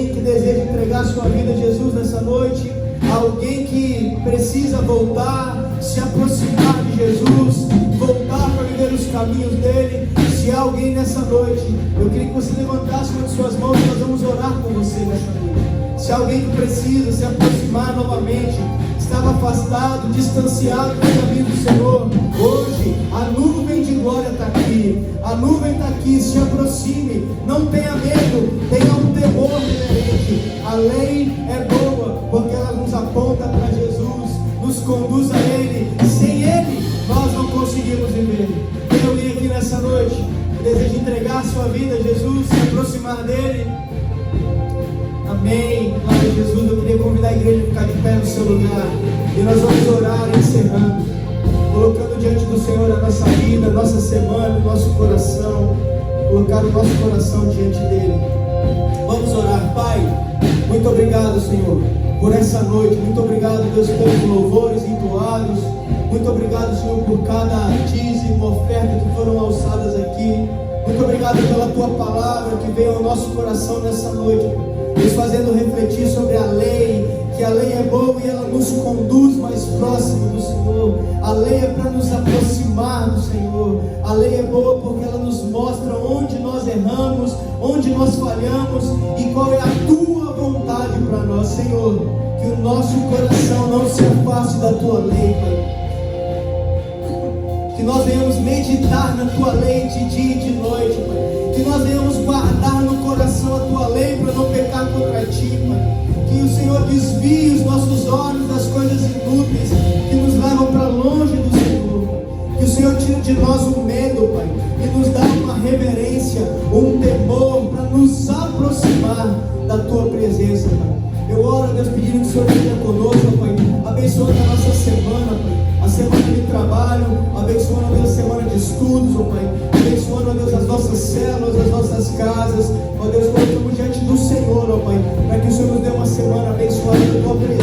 que deseja entregar sua vida a Jesus nessa noite, alguém que precisa voltar, se aproximar de Jesus, voltar para viver os caminhos dele. Se há alguém nessa noite, eu queria que você levantasse uma de suas mãos e nós vamos orar com você nessa noite. Se há alguém que precisa se aproximar novamente, estava afastado, distanciado do caminho do Senhor, hoje a nuvem de glória está aqui, a nuvem está aqui. Se aproxime, não tenha medo, tenha um temor reverente. A lei é boa porque ela nos aponta para Jesus, nos conduz a ele. Sem ele nós não conseguimos viver. Tem alguém aqui nessa noite que deseja entregar sua vida a Jesus, se aproximar dele? Amém. Glória a Jesus. Eu queria convidar a igreja a ficar de pé no seu lugar, e nós vamos orar encerrando, colocando diante do Senhor a nossa vida, a nossa semana, o nosso coração, colocar o nosso coração diante dele. Vamos orar. Pai, muito obrigado, Senhor, por essa noite. Muito obrigado, Deus, pelos louvores entoados. Muito obrigado, Senhor, por cada dízimo, oferta que foram alçadas aqui. Muito obrigado pela tua palavra que veio ao nosso coração nessa noite, nos fazendo refletir sobre a lei, que a lei é boa e ela nos conduz mais próximo do Senhor. A lei é para nos aproximar do Senhor. A lei é boa porque ela nos mostra onde nós erramos, onde nós falhamos e qual é a tua vontade para nós, Senhor. Que o nosso coração não se afaste da tua lei, Pai. Que nós venhamos meditar na tua lei de dia e de noite, Pai. Que nós venhamos guardar no coração a tua lei para não pecar contra ti, Pai. Que o Senhor desvie os nossos olhos das coisas inúteis que nos levam para longe do Senhor. Que o Senhor tire de nós o medo, Pai, e nos dá uma reverência, um temor para nos aproximar da tua presença, Pai. Eu oro, Deus, pedindo que o Senhor esteja conosco, Pai, abençoando a nossa semana, Pai, a semana de trabalho, abençoando, Deus, a semana de estudos, ó Pai, abençoando, Deus, as nossas células, as nossas casas, ó Deus, colocamos diante do Senhor, ó Pai, para que o Senhor nos dê uma semana abençoada da tua presença.